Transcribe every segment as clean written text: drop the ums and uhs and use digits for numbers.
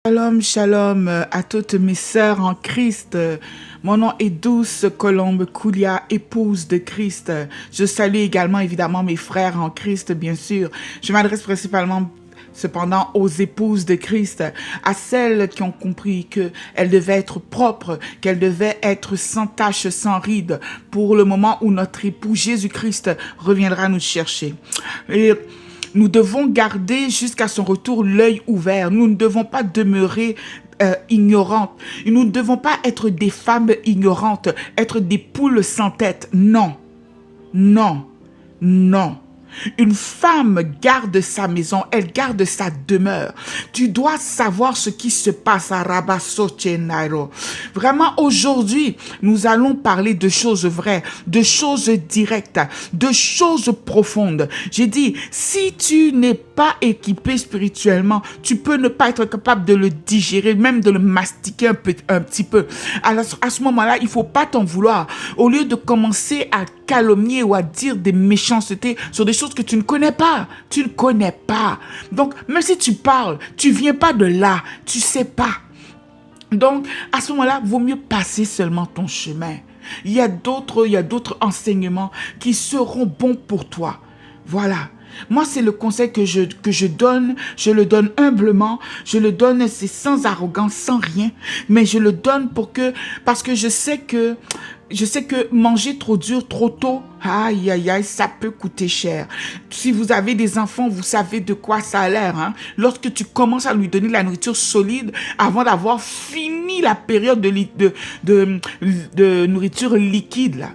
Shalom, shalom à toutes mes sœurs en Christ. Mon nom est Douce Colombe Koulia, épouse de Christ. Je salue également évidemment mes frères en Christ, bien sûr. Je m'adresse principalement cependant aux épouses de Christ, à celles qui ont compris qu'elles devaient être propres, qu'elles devaient être sans tache, sans ride, pour le moment où notre époux Jésus-Christ reviendra nous chercher. Et nous devons garder jusqu'à son retour l'œil ouvert. Nous ne devons pas demeurer ignorantes. Nous ne devons pas être des femmes ignorantes, être des poules sans tête. Non, non, non. Une femme garde sa maison, elle garde sa demeure. Tu dois savoir ce qui se passe à Rabasso-Chenairo. Vraiment, aujourd'hui, nous allons parler de choses vraies, de choses directes, de choses profondes. J'ai dit, si tu n'es pas équipé spirituellement, tu peux ne pas être capable de le digérer, même de le mastiquer un petit peu. Alors, à ce moment-là, il ne faut pas t'en vouloir. Au lieu de commencer à calomnier ou à dire des méchancetés sur des choses que tu ne connais pas. Tu ne connais pas. Donc, même si tu parles, tu viens pas de là. Tu sais pas. Donc, à ce moment-là, vaut mieux passer seulement ton chemin. Il y a d'autres enseignements qui seront bons pour toi. Voilà. Moi, c'est le conseil que je donne. Je le donne humblement. Je le donne, c'est sans arrogance, sans rien. Mais je le donne parce que je sais que manger trop dur, trop tôt, aïe, aïe, aïe, ça peut coûter cher. Si vous avez des enfants, vous savez de quoi ça a l'air. Hein? Lorsque tu commences à lui donner la nourriture solide, avant d'avoir fini la période de nourriture liquide, là,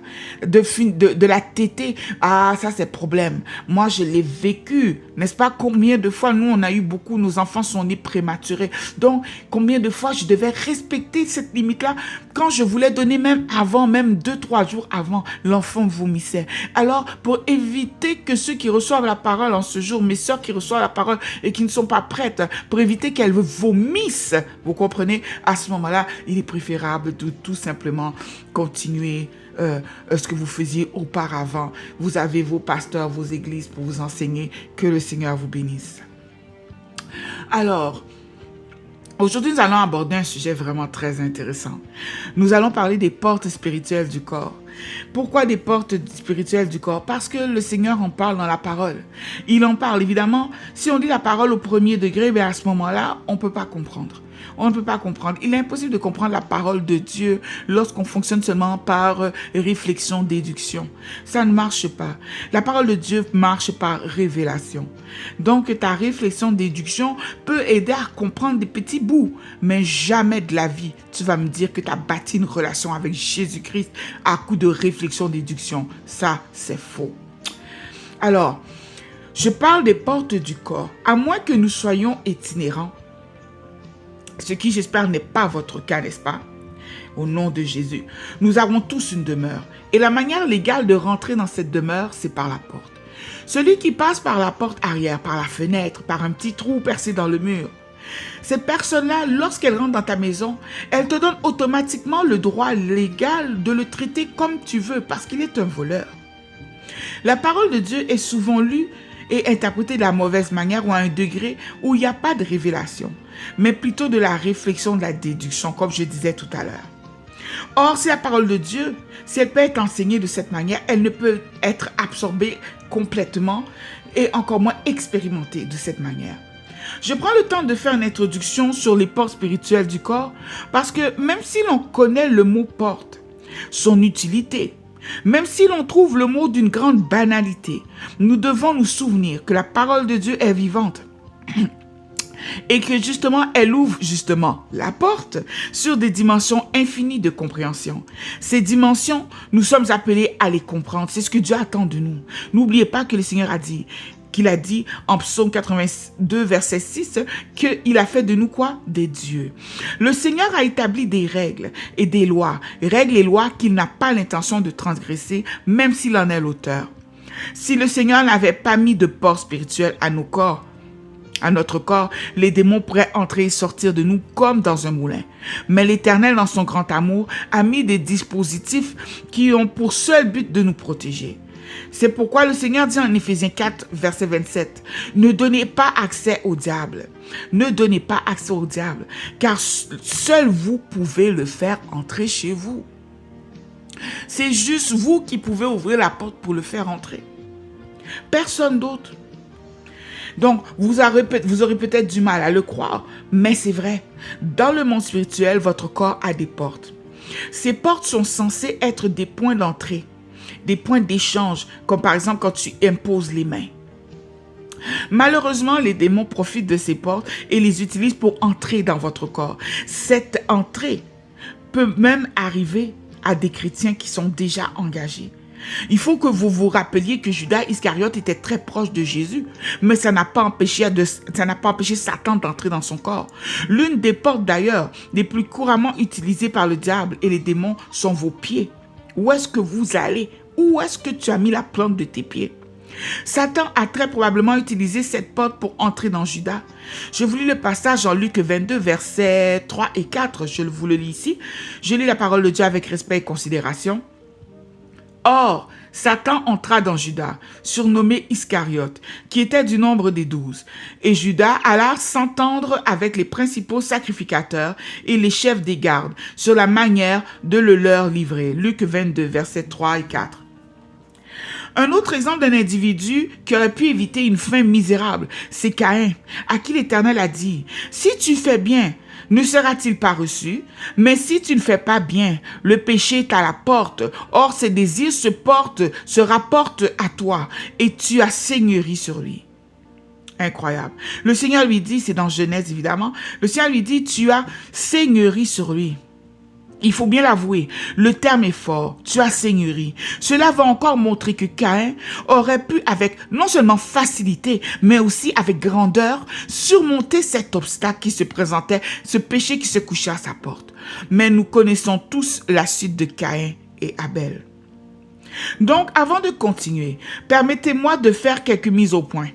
de la tétée, ah, ça c'est problème. Moi, je l'ai vécu. N'est-ce pas? Combien de fois, nous, on a eu beaucoup, nos enfants sont nés prématurés. Donc, combien de fois je devais respecter cette limite-là quand je voulais donner même avant, même 2-3 jours avant, l'enfant vomissait. Alors, pour éviter que ceux qui reçoivent la parole en ce jour, mes sœurs qui reçoivent la parole et qui ne sont pas prêtes, pour éviter qu'elles vomissent, vous comprenez, à ce moment-là, il est préférable de tout simplement continuer ce que vous faisiez auparavant. Vous avez vos pasteurs, vos églises pour vous enseigner. Que le Seigneur vous bénisse. Alors, aujourd'hui, nous allons aborder un sujet vraiment très intéressant. Nous allons parler des portes spirituelles du corps. Pourquoi des portes spirituelles du corps? Parce que le Seigneur en parle dans la parole. Il en parle, évidemment. Si on dit la parole au premier degré, bien à ce moment-là, on ne peut pas comprendre. On ne peut pas comprendre. Il est impossible de comprendre la parole de Dieu lorsqu'on fonctionne seulement par réflexion, déduction. Ça ne marche pas. La parole de Dieu marche par révélation. Donc, ta réflexion, déduction peut aider à comprendre des petits bouts, mais jamais de la vie. Tu vas me dire que tu as bâti une relation avec Jésus-Christ à coup de réflexion, déduction. Ça, c'est faux. Alors, je parle des portes du corps. À moins que nous soyons itinérants, ce qui, j'espère, n'est pas votre cas, n'est-ce pas? Au nom de Jésus. Nous avons tous une demeure. Et la manière légale de rentrer dans cette demeure, c'est par la porte. Celui qui passe par la porte arrière, par la fenêtre, par un petit trou percé dans le mur, cette personne-là, lorsqu'elle rentre dans ta maison, elle te donne automatiquement le droit légal de le traiter comme tu veux parce qu'il est un voleur. La parole de Dieu est souvent lue et interprétée de la mauvaise manière ou à un degré où il n'y a pas de révélation, mais plutôt de la réflexion, de la déduction, comme je disais tout à l'heure. Or, si la parole de Dieu, si elle peut être enseignée de cette manière, elle ne peut être absorbée complètement et encore moins expérimentée de cette manière. Je prends le temps de faire une introduction sur les portes spirituelles du corps parce que même si l'on connaît le mot porte, son utilité, même si l'on trouve le mot d'une grande banalité, nous devons nous souvenir que la parole de Dieu est vivante et que justement, elle ouvre justement la porte sur des dimensions infinies de compréhension. Ces dimensions, nous sommes appelés à les comprendre. C'est ce que Dieu attend de nous. N'oubliez pas que le Seigneur a dit, qu'il a dit en Psaume 82, verset 6, qu'il a fait de nous quoi? Des dieux. Le Seigneur a établi des règles et des lois qu'il n'a pas l'intention de transgresser, même s'il en est l'auteur. Si le Seigneur n'avait pas mis de porte spirituelle à nos corps, à notre corps, les démons pourraient entrer et sortir de nous comme dans un moulin. Mais l'Éternel, dans son grand amour, a mis des dispositifs qui ont pour seul but de nous protéger. C'est pourquoi le Seigneur dit en Éphésiens 4, verset 27, « Ne donnez pas accès au diable. Ne donnez pas accès au diable, car seul vous pouvez le faire entrer chez vous. » C'est juste vous qui pouvez ouvrir la porte pour le faire entrer. Personne d'autre. Donc, vous aurez peut-être du mal à le croire, mais c'est vrai. Dans le monde spirituel, votre corps a des portes. Ces portes sont censées être des points d'entrée, des points d'échange, comme par exemple quand tu imposes les mains. Malheureusement, les démons profitent de ces portes et les utilisent pour entrer dans votre corps. Cette entrée peut même arriver à des chrétiens qui sont déjà engagés. Il faut que vous vous rappeliez que Judas Iscariote était très proche de Jésus, mais ça n'a pas empêché Satan d'entrer dans son corps. L'une des portes d'ailleurs les plus couramment utilisées par le diable et les démons sont vos pieds. Où est-ce que vous allez? Où est-ce que tu as mis la plante de tes pieds? Satan a très probablement utilisé cette porte pour entrer dans Judas. Je vous lis le passage en Luc 22, versets 3 et 4. Je vous le lis ici. Je lis la parole de Dieu avec respect et considération. Or, Satan entra dans Judas, surnommé Iscariote, qui était du nombre des 12. Et Judas alla s'entendre avec les principaux sacrificateurs et les chefs des gardes sur la manière de le leur livrer. Luc 22, versets 3 et 4. Un autre exemple d'un individu qui aurait pu éviter une fin misérable, c'est Caïn, à qui l'Éternel a dit, « Si tu fais bien, ne sera-t-il pas reçu? Mais si tu ne fais pas bien, le péché est à la porte. Or, ses désirs se rapportent à toi, et tu as seigneurie sur lui. » Incroyable. Le Seigneur lui dit, c'est dans Genèse évidemment, le Seigneur lui dit, tu as seigneurie sur lui. Il faut bien l'avouer, le terme est fort, tu as seigneurie. Cela va encore montrer que Caïn aurait pu avec non seulement facilité, mais aussi avec grandeur, surmonter cet obstacle qui se présentait, ce péché qui se couchait à sa porte. Mais nous connaissons tous la suite de Caïn et Abel. Donc, avant de continuer, permettez-moi de faire quelques mises au point.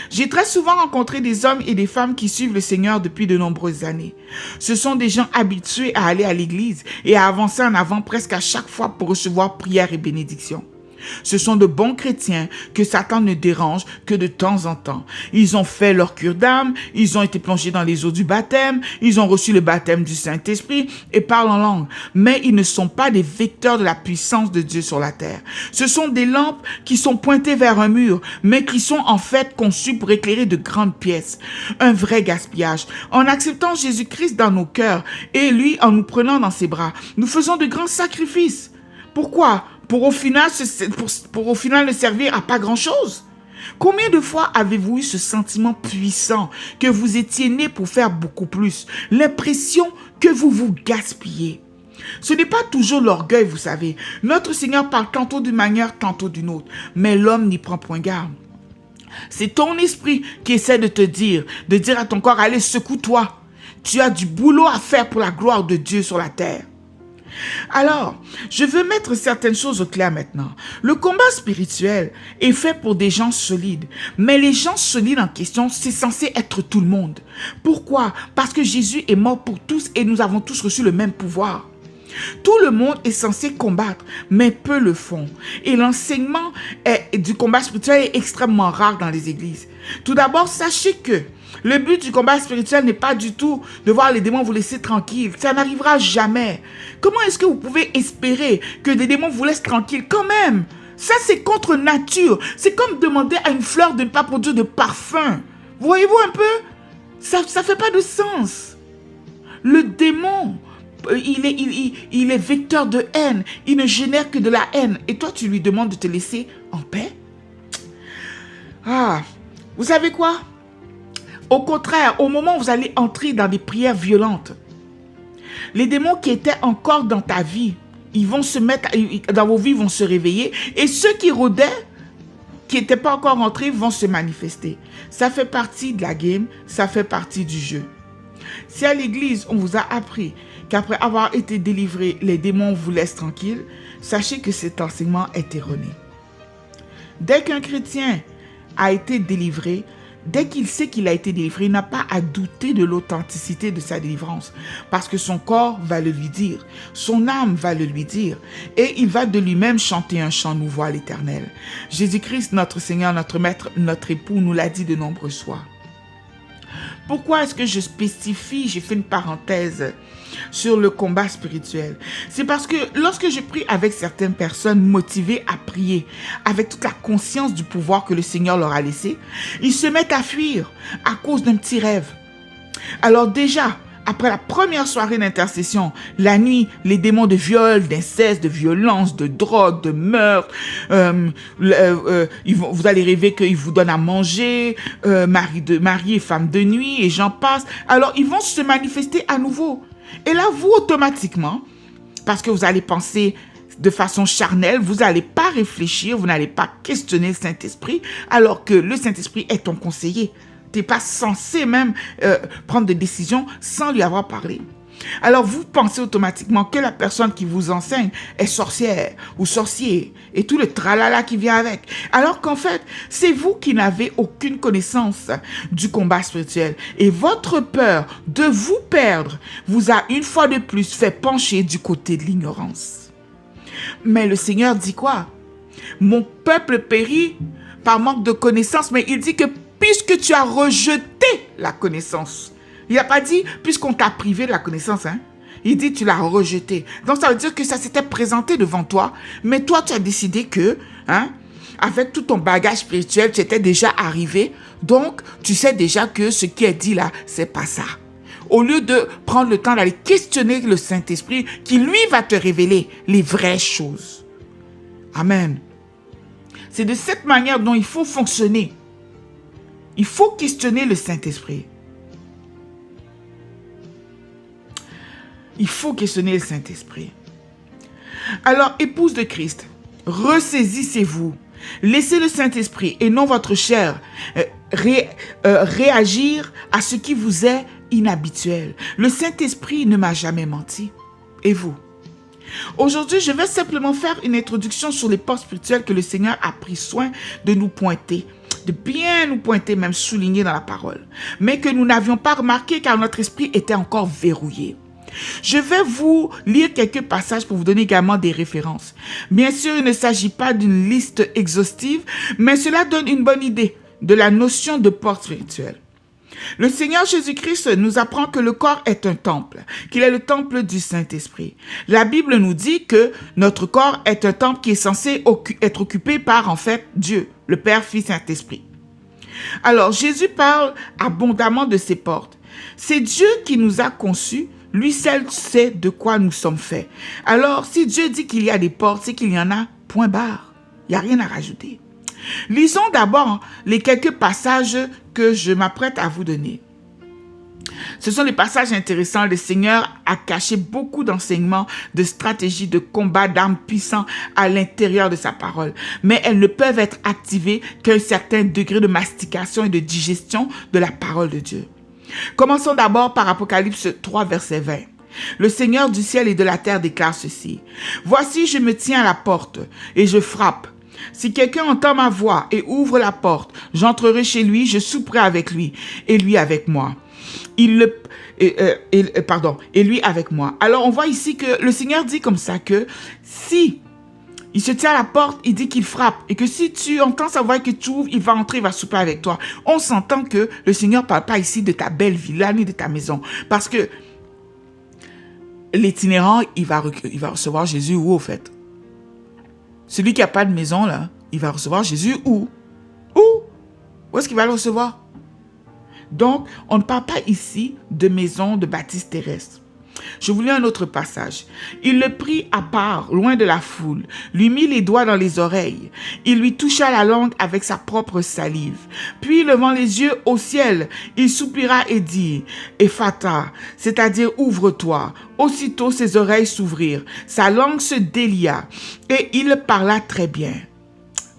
J'ai très souvent rencontré des hommes et des femmes qui suivent le Seigneur depuis de nombreuses années. Ce sont des gens habitués à aller à l'église et à avancer en avant presque à chaque fois pour recevoir prière et bénédiction. Ce sont de bons chrétiens que Satan ne dérange que de temps en temps. Ils ont fait leur cure d'âme, ils ont été plongés dans les eaux du baptême, ils ont reçu le baptême du Saint-Esprit et parlent en langue. Mais ils ne sont pas des vecteurs de la puissance de Dieu sur la terre. Ce sont des lampes qui sont pointées vers un mur, mais qui sont en fait conçues pour éclairer de grandes pièces. Un vrai gaspillage. En acceptant Jésus-Christ dans nos cœurs et lui en nous prenant dans ses bras, nous faisons de grands sacrifices. Pourquoi? Pour au final ne servir à pas grand-chose. Combien de fois avez-vous eu ce sentiment puissant que vous étiez né pour faire beaucoup plus? L'impression que vous vous gaspillez. Ce n'est pas toujours l'orgueil, vous savez. Notre Seigneur parle tantôt d'une manière, tantôt d'une autre. Mais l'homme n'y prend point garde. C'est ton esprit qui essaie de dire à ton corps, allez, secoue-toi. Tu as du boulot à faire pour la gloire de Dieu sur la terre. Alors, je veux mettre certaines choses au clair maintenant. Le combat spirituel est fait pour des gens solides. Mais les gens solides en question, c'est censé être tout le monde. Pourquoi? Parce que Jésus est mort pour tous et nous avons tous reçu le même pouvoir. Tout le monde est censé combattre, mais peu le font. Et l'enseignement du combat spirituel est extrêmement rare dans les églises. Tout d'abord, sachez que le but du combat spirituel n'est pas du tout de voir les démons vous laisser tranquille. Ça n'arrivera jamais. Comment est-ce que vous pouvez espérer que des démons vous laissent tranquille? Quand même, ça c'est contre nature. C'est comme demander à une fleur de ne pas produire de parfum. Voyez-vous un peu? Ça ne fait pas de sens. Le démon, il est vecteur de haine. Il ne génère que de la haine. Et toi, tu lui demandes de te laisser en paix? Ah, vous savez quoi? Au contraire, au moment où vous allez entrer dans des prières violentes, les démons qui étaient encore dans ta vie, ils vont se mettre, dans vos vies, ils vont se réveiller. Et ceux qui rôdaient, qui n'étaient pas encore rentrés, vont se manifester. Ça fait partie de la game, ça fait partie du jeu. Si à l'église, on vous a appris qu'après avoir été délivré, les démons vous laissent tranquille, sachez que cet enseignement est erroné. Dès qu'un chrétien a été délivré, dès qu'il sait qu'il a été délivré, il n'a pas à douter de l'authenticité de sa délivrance. Parce que son corps va le lui dire, son âme va le lui dire. Et il va de lui-même chanter un chant nouveau à l'Éternel. Jésus-Christ, notre Seigneur, notre Maître, notre époux, nous l'a dit de nombreuses fois. Pourquoi est-ce que je spécifie, j'ai fait une parenthèse sur le combat spirituel? C'est parce que lorsque je prie avec certaines personnes motivées à prier, avec toute la conscience du pouvoir que le Seigneur leur a laissé, ils se mettent à fuir à cause d'un petit rêve. Alors déjà, après la première soirée d'intercession, la nuit, les démons de viol, d'inceste, de violence, de drogue, de meurtre, vous allez rêver qu'ils vous donnent à manger, mari et femme de nuit, et j'en passe. Alors, ils vont se manifester à nouveau. Et là, vous, automatiquement, parce que vous allez penser de façon charnelle, vous n'allez pas réfléchir, vous n'allez pas questionner le Saint-Esprit, alors que le Saint-Esprit est ton conseiller. Tu n'es pas censé même prendre des décisions sans lui avoir parlé. Alors, vous pensez automatiquement que la personne qui vous enseigne est sorcière ou sorcier et tout le tralala qui vient avec. Alors qu'en fait, c'est vous qui n'avez aucune connaissance du combat spirituel. Et votre peur de vous perdre vous a une fois de plus fait pencher du côté de l'ignorance. Mais le Seigneur dit quoi? Mon peuple périt par manque de connaissance, mais il dit que puisque tu as rejeté la connaissance. Il n'a pas dit puisqu'on t'a privé de la connaissance. Hein? Il dit tu l'as rejeté. Donc ça veut dire que ça s'était présenté devant toi, mais toi tu as décidé que, avec tout ton bagage spirituel, tu étais déjà arrivé. Donc tu sais déjà que ce qui est dit là, c'est pas ça. Au lieu de prendre le temps d'aller questionner le Saint-Esprit qui lui va te révéler les vraies choses. Amen. C'est de cette manière dont il faut fonctionner. Il faut questionner le Saint-Esprit. Il faut questionner le Saint-Esprit. Alors, épouse de Christ, ressaisissez-vous. Laissez le Saint-Esprit et non votre chair réagir à ce qui vous est inhabituel. Le Saint-Esprit ne m'a jamais menti. Et vous? Aujourd'hui, je vais simplement faire une introduction sur les portes spirituelles que le Seigneur a pris soin de nous pointer. De bien nous pointer, même souligner dans la parole. Mais que nous n'avions pas remarqué car notre esprit était encore verrouillé. Je vais vous lire quelques passages pour vous donner également des références. Bien sûr, il ne s'agit pas d'une liste exhaustive, mais cela donne une bonne idée de la notion de porte spirituelle. Le Seigneur Jésus-Christ nous apprend que le corps est un temple, qu'il est le temple du Saint-Esprit. La Bible nous dit que notre corps est un temple qui est censé être occupé par, en fait, Dieu, le Père, Fils, Saint-Esprit. Alors, Jésus parle abondamment de ces portes. C'est Dieu qui nous a conçus. Lui seul sait de quoi nous sommes faits. Alors, si Dieu dit qu'il y a des portes, c'est qu'il y en a, point barre. Il n'y a rien à rajouter. Lisons d'abord les quelques passages que je m'apprête à vous donner. Ce sont des passages intéressants. Le Seigneur a caché beaucoup d'enseignements, de stratégies, de combats, d'armes puissants à l'intérieur de sa parole. Mais elles ne peuvent être activées qu'à un certain degré de mastication et de digestion de la parole de Dieu. Commençons d'abord par Apocalypse 3, verset 20. Le Seigneur du ciel et de la terre déclare ceci. « Voici, je me tiens à la porte et je frappe. Si quelqu'un entend ma voix et ouvre la porte, j'entrerai chez lui, je souperai avec lui et lui avec moi. » Et lui avec moi. Alors on voit ici que le Seigneur dit comme ça que si il se tient à la porte, il dit qu'il frappe. Et que si tu entends sa voix et que tu ouvres, il va entrer, il va souper avec toi. On s'entend que le Seigneur ne parle pas ici de ta belle villa ni de ta maison. Parce que l'itinérant, il va recevoir Jésus où, au fait? Celui qui n'a pas de maison, là, il va recevoir Jésus où? Où est-ce qu'il va le recevoir? Donc, on ne parle pas ici de maison, de bâtisse terrestre. Je vous lis un autre passage. Il le prit à part, loin de la foule, lui mit les doigts dans les oreilles. Il lui toucha la langue avec sa propre salive. Puis, levant les yeux au ciel, il soupira et dit, « Ephata », c'est-à-dire « ouvre-toi ». Aussitôt, ses oreilles s'ouvrirent, sa langue se délia et il parla très bien.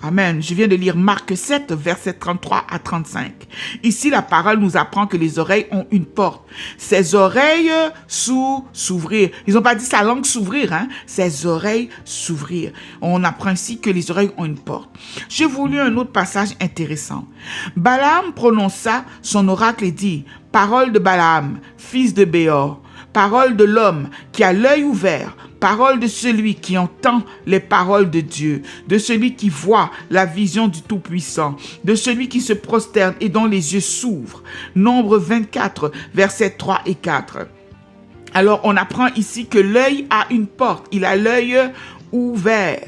Amen. Je viens de lire Marc 7, versets 33 à 35. Ici, la parole nous apprend que les oreilles ont une porte. Ses oreilles s'ouvrir. Ils n'ont pas dit sa langue s'ouvrir, hein. Ses oreilles s'ouvrir. On apprend ici que les oreilles ont une porte. J'ai voulu un autre passage intéressant. Balaam prononça son oracle et dit, « Parole de Balaam, fils de Béor, parole de l'homme qui a l'œil ouvert, parole de celui qui entend les paroles de Dieu, de celui qui voit la vision du Tout-Puissant, de celui qui se prosterne et dont les yeux s'ouvrent. » Nombre 24, versets 3 et 4. Alors, on apprend ici que l'œil a une porte. Il a l'œil ouvert.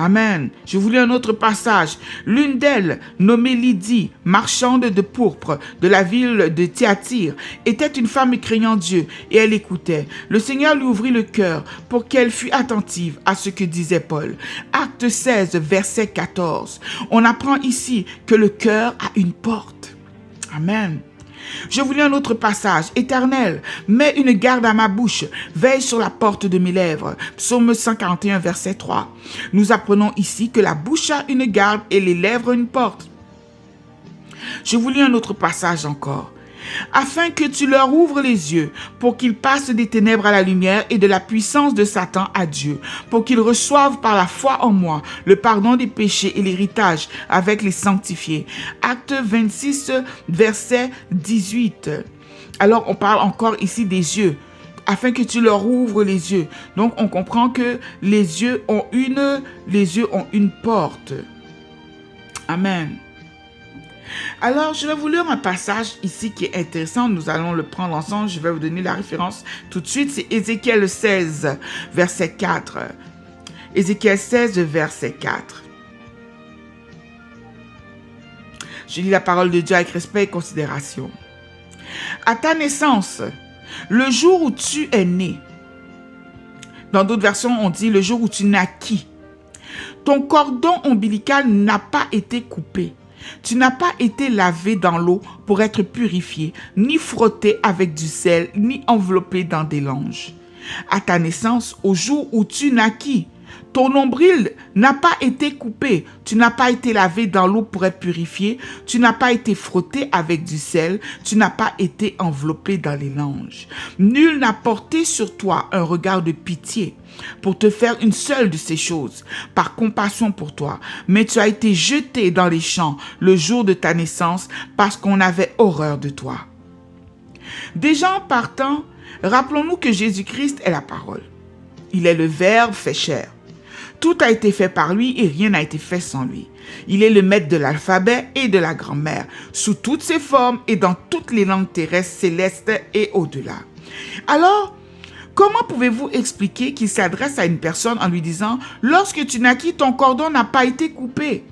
Amen. Je voulais un autre passage. L'une d'elles, nommée Lydie, marchande de pourpre de la ville de Thyatire, était une femme craignant Dieu et elle écoutait. Le Seigneur lui ouvrit le cœur pour qu'elle fût attentive à ce que disait Paul. Acte 16, verset 14. On apprend ici que le cœur a une porte. Amen. Je voulais un autre passage. Éternel, mets une garde à ma bouche, veille sur la porte de mes lèvres. Psaume 141, verset 3. Nous apprenons ici que la bouche a une garde et les lèvres une porte. Je voulais un autre passage encore. Afin que tu leur ouvres les yeux, pour qu'ils passent des ténèbres à la lumière et de la puissance de Satan à Dieu, pour qu'ils reçoivent par la foi en moi le pardon des péchés et l'héritage avec les sanctifiés. Acte 26, verset 18. Alors, on parle encore ici des yeux, afin que tu leur ouvres les yeux. Donc, on comprend que les yeux ont une porte. Amen. Alors, je vais vous lire un passage ici qui est intéressant. Nous allons le prendre ensemble. Je vais vous donner la référence tout de suite. C'est Ézéchiel 16, verset 4. Ézéchiel 16, verset 4. Je lis la parole de Dieu avec respect et considération. À ta naissance, le jour où tu es né, dans d'autres versions, on dit le jour où tu naquis, ton cordon ombilical n'a pas été coupé. Tu n'as pas été lavé dans l'eau pour être purifié, ni frotté avec du sel, ni enveloppé dans des langes. À ta naissance, au jour où tu naquis, ton nombril n'a pas été coupé, tu n'as pas été lavé dans l'eau pour être purifié, tu n'as pas été frotté avec du sel, tu n'as pas été enveloppé dans les langes. Nul n'a porté sur toi un regard de pitié pour te faire une seule de ces choses, par compassion pour toi, mais tu as été jeté dans les champs le jour de ta naissance parce qu'on avait horreur de toi. Déjà en partant, rappelons-nous que Jésus-Christ est la parole. Il est le Verbe fait chair. Tout a été fait par lui et rien n'a été fait sans lui. Il est le maître de l'alphabet et de la grammaire, sous toutes ses formes et dans toutes les langues terrestres, célestes et au-delà. Alors, comment pouvez-vous expliquer qu'il s'adresse à une personne en lui disant « Lorsque tu naquis, ton cordon n'a pas été coupé ».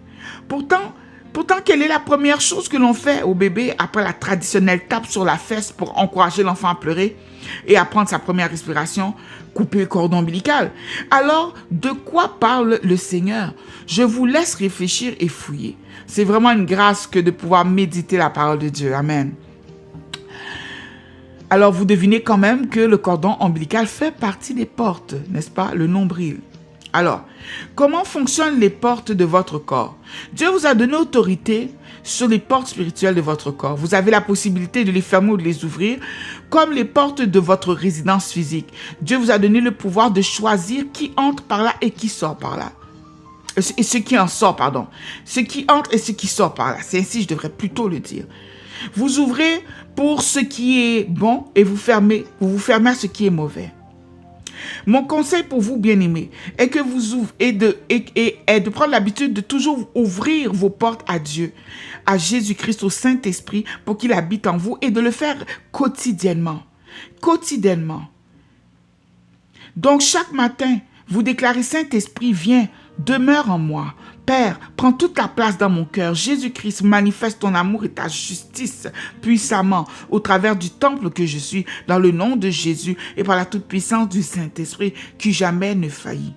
Pourtant, quelle est la première chose que l'on fait au bébé après la traditionnelle tape sur la fesse pour encourager l'enfant à pleurer et à prendre sa première respiration? Couper le cordon ombilical. Alors, de quoi parle le Seigneur? Je vous laisse réfléchir et fouiller. C'est vraiment une grâce que de pouvoir méditer la parole de Dieu. Amen. Alors, vous devinez quand même que le cordon ombilical fait partie des portes, n'est-ce pas? Le nombril. Alors, comment fonctionnent les portes de votre corps? Dieu vous a donné autorité sur les portes spirituelles de votre corps. Vous avez la possibilité de les fermer ou de les ouvrir, comme les portes de votre résidence physique. Dieu vous a donné le pouvoir de choisir qui entre par là et qui sort par là. Et ce qui en sort, pardon. Ce qui entre et ce qui sort par là. C'est ainsi, je devrais plutôt le dire. Vous ouvrez pour ce qui est bon et vous vous fermez à ce qui est mauvais. Mon conseil pour vous, bien-aimés, est que vous ouvrez est de prendre l'habitude de toujours ouvrir vos portes à Dieu, à Jésus-Christ, au Saint-Esprit, pour qu'il habite en vous et de le faire quotidiennement. Quotidiennement. Donc, chaque matin, vous déclarez « Saint-Esprit, viens, demeure en moi. Père, prends toute la place dans mon cœur. Jésus-Christ, manifeste ton amour et ta justice puissamment au travers du temple que je suis, dans le nom de Jésus et par la toute-puissance du Saint-Esprit qui jamais ne faillit. »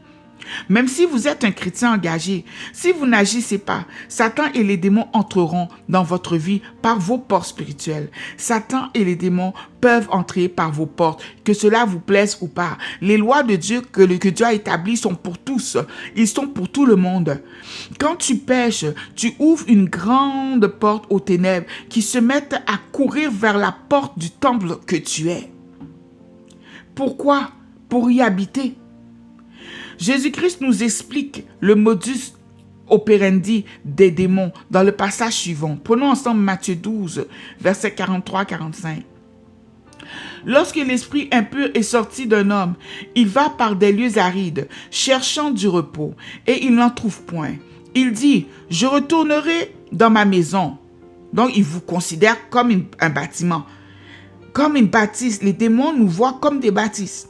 Même si vous êtes un chrétien engagé, si vous n'agissez pas, Satan et les démons entreront dans votre vie par vos portes spirituelles. Satan et les démons peuvent entrer par vos portes, que cela vous plaise ou pas. Les lois de Dieu que Dieu a établies sont pour tous. Ils sont pour tout le monde. Quand tu pèches, tu ouvres une grande porte aux ténèbres qui se mettent à courir vers la porte du temple que tu es. Pourquoi? Pour y habiter. Jésus-Christ nous explique le modus operandi des démons dans le passage suivant. Prenons ensemble Matthieu 12, versets 43-45. Lorsque l'esprit impur est sorti d'un homme, il va par des lieux arides, cherchant du repos, et il n'en trouve point. Il dit, je retournerai dans ma maison. Donc, il vous considère comme un bâtiment, comme une bâtisse. Les démons nous voient comme des bâtisses.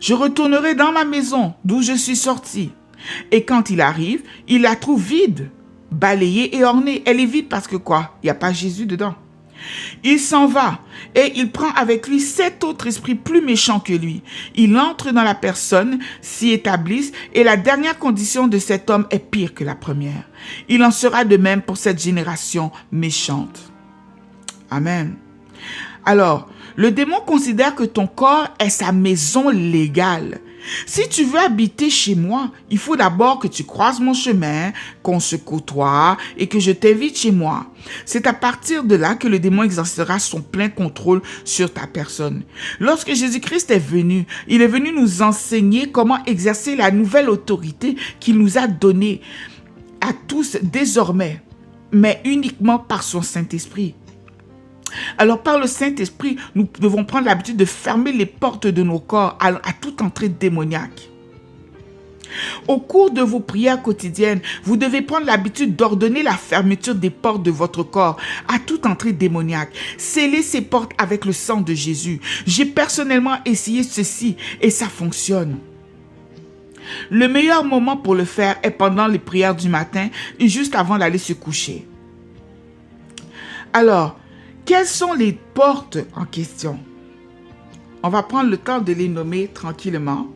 Je retournerai dans ma maison d'où je suis sorti. Et quand il arrive, il la trouve vide, balayée et ornée. Elle est vide parce que quoi? Il n'y a pas Jésus dedans. Il s'en va et il prend avec lui 7 autres esprits plus méchants que lui. Il entre dans la personne, s'y établissent et la dernière condition de cet homme est pire que la première. Il en sera de même pour cette génération méchante. Amen. Alors, le démon considère que ton corps est sa maison légale. Si tu veux habiter chez moi, il faut d'abord que tu croises mon chemin, qu'on se côtoie et que je t'invite chez moi. C'est à partir de là que le démon exercera son plein contrôle sur ta personne. Lorsque Jésus-Christ est venu, il est venu nous enseigner comment exercer la nouvelle autorité qu'il nous a donnée à tous désormais, mais uniquement par son Saint-Esprit. Alors, par le Saint-Esprit, nous devons prendre l'habitude de fermer les portes de nos corps à toute entrée démoniaque. Au cours de vos prières quotidiennes, vous devez prendre l'habitude d'ordonner la fermeture des portes de votre corps à toute entrée démoniaque. Scellez ces portes avec le sang de Jésus. J'ai personnellement essayé ceci et ça fonctionne. Le meilleur moment pour le faire est pendant les prières du matin et juste avant d'aller se coucher. Alors, quelles sont les portes en question? On va prendre le temps de les nommer tranquillement.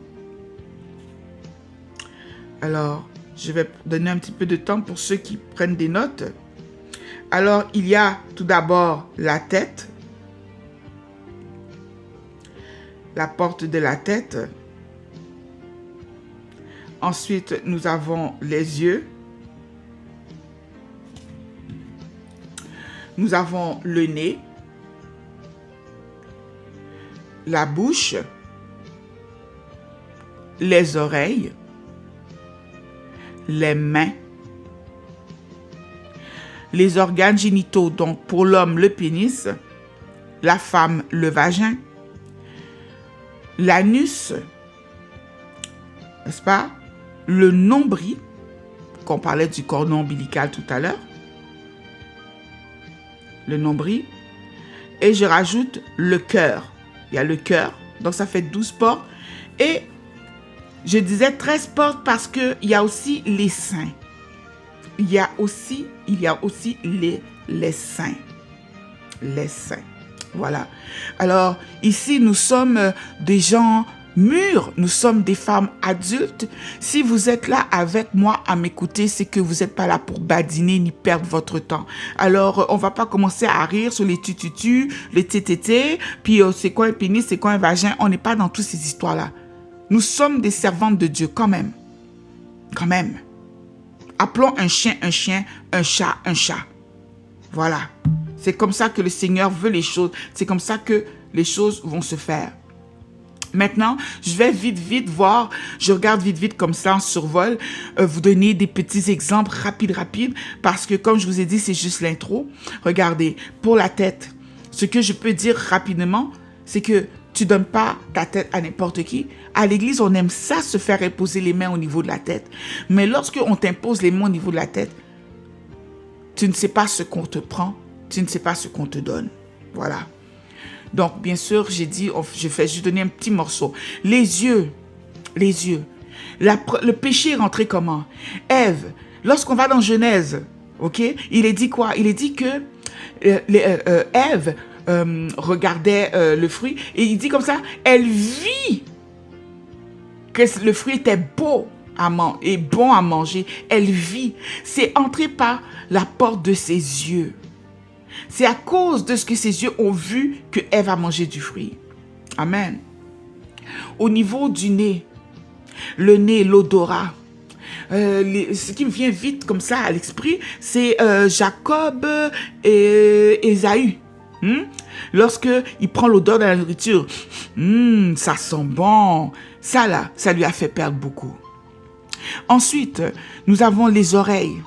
Alors, je vais donner un petit peu de temps pour ceux qui prennent des notes. Alors, il y a tout d'abord la tête. La porte de la tête. Ensuite, nous avons les yeux. Nous avons le nez, la bouche, les oreilles, les mains, les organes génitaux, donc pour l'homme le pénis, la femme le vagin, l'anus, n'est-ce pas? Le nombril, qu'on parlait du cordon ombilical tout à l'heure, le nombril, et je rajoute le cœur. Il y a le cœur, donc ça fait 12 portes. Et je disais 13 portes parce qu'il y a aussi les seins. Il y a aussi les seins. Les seins. Voilà. Alors, ici, nous sommes des gens mûrs, nous sommes des femmes adultes. Si vous êtes là avec moi à m'écouter, c'est que vous n'êtes pas là pour badiner ni perdre votre temps. Alors, on va pas commencer à rire sur les tututus, les tététés, puis c'est quoi un pénis, c'est quoi un vagin. On n'est pas dans toutes ces histoires-là. Nous sommes des servantes de Dieu quand même. Quand même. Appelons un chien, un chat, un chat. Voilà. C'est comme ça que le Seigneur veut les choses. C'est comme ça que les choses vont se faire. Maintenant, je vais vite voir, je regarde vite comme ça en survol, vous donner des petits exemples rapides, parce que comme je vous ai dit, c'est juste l'intro. Regardez, pour la tête, ce que je peux dire rapidement, c'est que tu donnes pas ta tête à n'importe qui. À l'église, on aime ça, se faire imposer les mains au niveau de la tête. Mais lorsque on t'impose les mains au niveau de la tête, tu ne sais pas ce qu'on te prend, tu ne sais pas ce qu'on te donne. Voilà. Donc, bien sûr, j'ai dit, je vais juste donner un petit morceau. Les yeux. Le péché est rentré comment? Ève, lorsqu'on va dans Genèse, ok, il est dit quoi? Il est dit que Ève regardait le fruit et il dit comme ça, elle vit que le fruit était beau. est bon à manger. Elle vit. C'est entré par la porte de ses yeux. C'est à cause de ce que ses yeux ont vu que Ève a mangé du fruit. Amen. Au niveau du nez, le nez, l'odorat, ce qui me vient vite comme ça à l'esprit, c'est Jacob et Ésaü. Lorsque il prend l'odeur de la nourriture, ça sent bon. Ça là, ça lui a fait perdre beaucoup. Ensuite, nous avons les oreilles.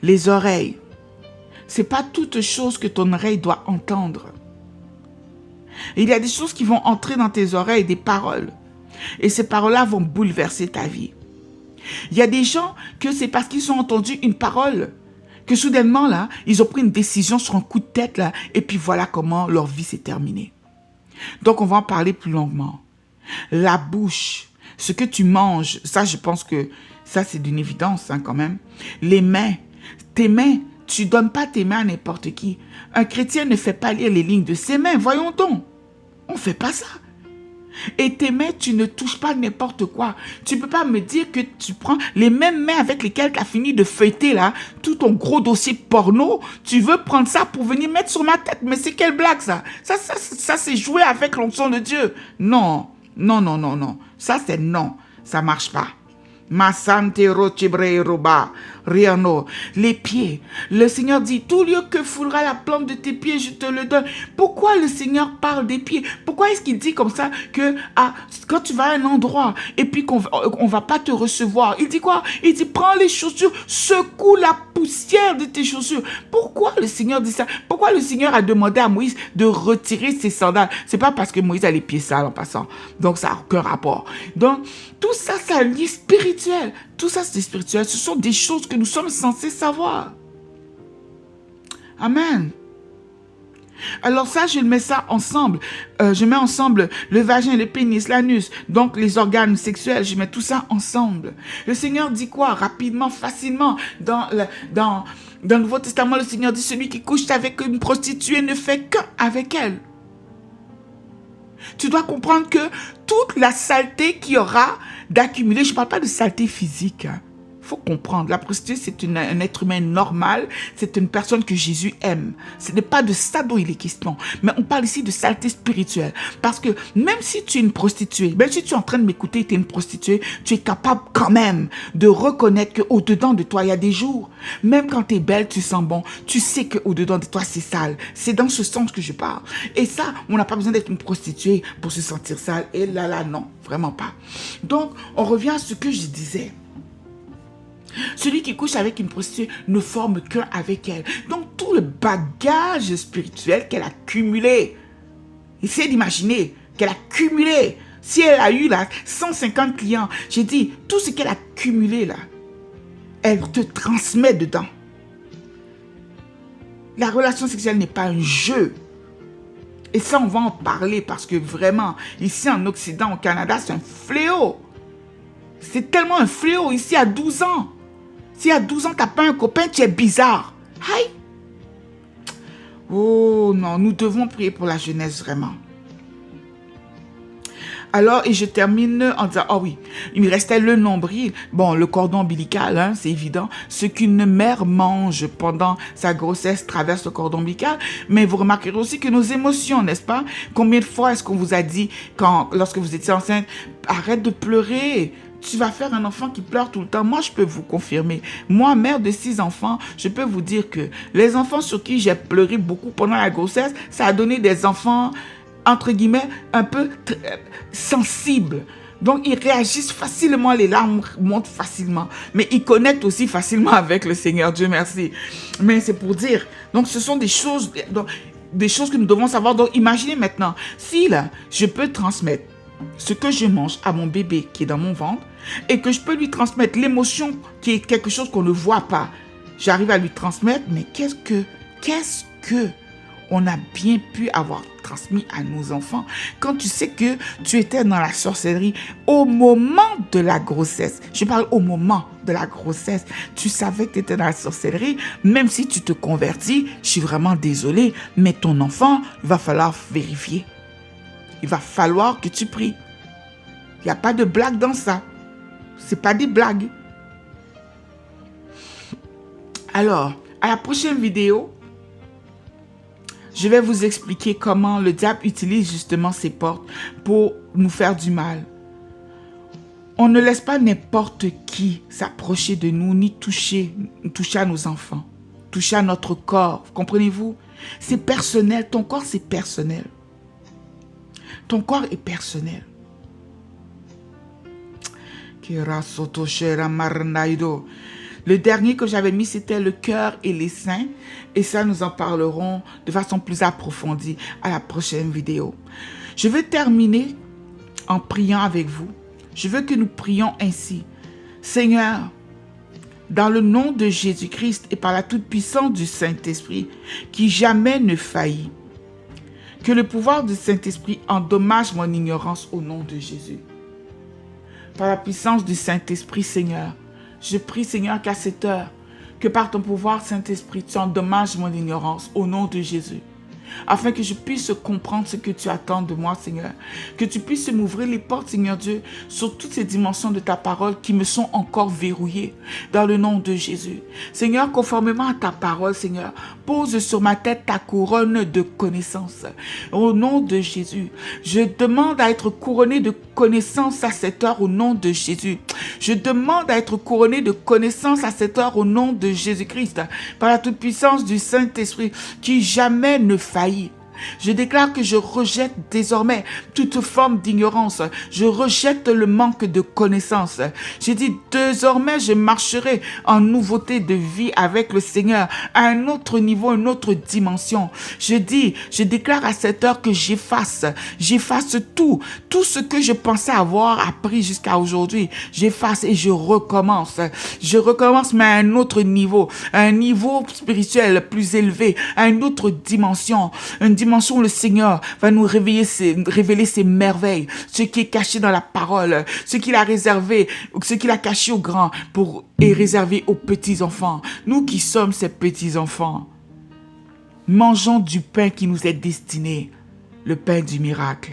Les oreilles. C'est pas toute chose que ton oreille doit entendre. Il y a des choses qui vont entrer dans tes oreilles, des paroles. Et ces paroles-là vont bouleverser ta vie. Il y a des gens que c'est parce qu'ils ont entendu une parole que soudainement, là, ils ont pris une décision sur un coup de tête, là, et puis voilà comment leur vie s'est terminée. Donc, on va en parler plus longuement. La bouche, ce que tu manges, ça, je pense que ça, c'est d'une évidence, hein, quand même. Les mains, tes mains, tu ne donnes pas tes mains à n'importe qui. Un chrétien ne fait pas lire les lignes de ses mains, voyons donc. On ne fait pas ça. Et tes mains, tu ne touches pas n'importe quoi. Tu ne peux pas me dire que tu prends les mêmes mains avec lesquelles tu as fini de feuilleter là, tout ton gros dossier porno, tu veux prendre ça pour venir mettre sur ma tête. Mais c'est quelle blague ça? Ça c'est jouer avec l'onction de Dieu. Non, non, non, non, non. Ça c'est non, ça ne marche pas. Masantero Chibreiroba, Riano. Les pieds. Le Seigneur dit, tout lieu que foulera la plante de tes pieds, je te le donne. Pourquoi le Seigneur parle des pieds? Pourquoi est-ce qu'il dit comme ça que quand tu vas à un endroit et puis qu'on va pas te recevoir, il dit quoi? Il dit, prends les chaussures, secoue la poussière de tes chaussures. Pourquoi le Seigneur dit ça? Pourquoi le Seigneur a demandé à Moïse de retirer ses sandales? C'est pas parce que Moïse a les pieds sales en passant. Donc ça n'a aucun rapport. Donc tout ça, ça lié spirituel. Tout ça, c'est spirituel. Ce sont des choses que nous sommes censés savoir. Amen. Alors ça, je mets ça ensemble. Je mets ensemble le vagin, le pénis, l'anus, donc les organes sexuels. Je mets tout ça ensemble. Le Seigneur dit quoi? Rapidement, facilement. Dans le Nouveau Testament, le Seigneur dit, celui qui couche avec une prostituée ne fait qu'un avec elle. Tu dois comprendre que toute la saleté qu'il y aura d'accumuler, je ne parle pas de saleté physique. Il faut comprendre, la prostituée, c'est un être humain normal, c'est une personne que Jésus aime. Ce n'est pas de ça dont il est question. Mais on parle ici de saleté spirituelle. Parce que même si tu es une prostituée, même si tu es en train de m'écouter et tu es une prostituée, tu es capable quand même de reconnaître qu'au-dedans de toi, il y a des jours. Même quand tu es belle, tu sens bon. Tu sais qu'au-dedans de toi, c'est sale. C'est dans ce sens que je parle. Et ça, on n'a pas besoin d'être une prostituée pour se sentir sale. Et là, non, vraiment pas. Donc, on revient à ce que je disais. Celui qui couche avec une prostituée ne forme qu'un avec elle. Donc, tout le bagage spirituel qu'elle a cumulé, essayez d'imaginer qu'elle a cumulé. Si elle a eu là 150 clients, j'ai dit, tout ce qu'elle a cumulé là, elle te transmet dedans. La relation sexuelle n'est pas un jeu. Et ça, on va en parler parce que vraiment, ici en Occident, au Canada, c'est un fléau. C'est tellement un fléau ici à 12 ans. Si à 12 ans, tu n'as pas un copain, tu es bizarre. Aïe! Oh non, nous devons prier pour la jeunesse vraiment. Alors, et je termine en disant, oh oui, il me restait le nombril. Bon, le cordon ombilical, hein, c'est évident. Ce qu'une mère mange pendant sa grossesse traverse le cordon ombilical. Mais vous remarquerez aussi que nos émotions, n'est-ce pas? Combien de fois est-ce qu'on vous a dit, lorsque vous étiez enceinte, arrête de pleurer. Tu vas faire un enfant qui pleure tout le temps. Moi, je peux vous confirmer. Moi, mère de 6 enfants, je peux vous dire que les enfants sur qui j'ai pleuré beaucoup pendant la grossesse, ça a donné des enfants, entre guillemets, un peu sensibles. Donc, ils réagissent facilement, les larmes montent facilement. Mais ils connectent aussi facilement avec le Seigneur, Dieu merci. Mais c'est pour dire, donc ce sont des choses que nous devons savoir. Donc, imaginez maintenant, si là, je peux transmettre ce que je mange à mon bébé qui est dans mon ventre et que je peux lui transmettre l'émotion qui est quelque chose qu'on ne voit pas. J'arrive à lui transmettre, mais qu'est-ce que on a bien pu avoir transmis à nos enfants quand tu sais que tu étais dans la sorcellerie au moment de la grossesse. Je parle au moment de la grossesse. Tu savais que tu étais dans la sorcellerie, même si tu te convertis, je suis vraiment désolée, mais ton enfant, il va falloir vérifier. Il va falloir que tu pries. Il n'y a pas de blague dans ça. C'est pas des blagues. Alors, à la prochaine vidéo, je vais vous expliquer comment le diable utilise justement ces portes pour nous faire du mal. On ne laisse pas n'importe qui s'approcher de nous, ni toucher à nos enfants, toucher à notre corps. Comprenez-vous? C'est personnel. Ton corps, c'est personnel. Ton corps est personnel. Le dernier que j'avais mis, c'était le cœur et les seins. Et ça, nous en parlerons de façon plus approfondie à la prochaine vidéo. Je veux terminer en priant avec vous. Je veux que nous prions ainsi. Seigneur, dans le nom de Jésus-Christ et par la toute-puissance du Saint-Esprit, qui jamais ne faillit, que le pouvoir du Saint-Esprit endommage mon ignorance au nom de Jésus. Par la puissance du Saint-Esprit, Seigneur, je prie, Seigneur, qu'à cette heure, que par ton pouvoir, Saint-Esprit, tu endommages mon ignorance au nom de Jésus. Afin que je puisse comprendre ce que tu attends de moi, Seigneur. Que tu puisses m'ouvrir les portes, Seigneur Dieu, sur toutes ces dimensions de ta parole qui me sont encore verrouillées, dans le nom de Jésus. Seigneur, conformément à ta parole, Seigneur, pose sur ma tête ta couronne de connaissance. Au nom de Jésus, je demande à être couronné de connaissance à cette heure au nom de Jésus. Je demande à être couronné de connaissance à cette heure au nom de Jésus-Christ, par la toute-puissance du Saint-Esprit qui jamais ne faillit. Je déclare que je rejette désormais toute forme d'ignorance. Je rejette le manque de connaissance. J'ai dit désormais je marcherai en nouveauté de vie avec le Seigneur à un autre niveau, une autre dimension. Je déclare à cette heure que j'efface tout ce que je pensais avoir appris jusqu'à aujourd'hui. J'efface et je recommence. Je recommence mais à un autre niveau, à un niveau spirituel plus élevé, à une autre dimension, une dimension où le Seigneur va nous révéler ses merveilles, ce qui est caché dans la parole, ce qu'il a réservé, ce qu'il a caché aux grands et réservé aux petits-enfants. Nous qui sommes ces petits-enfants, mangeons du pain qui nous est destiné, le pain du miracle.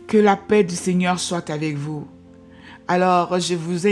Que la paix du Seigneur soit avec vous. Alors, je vous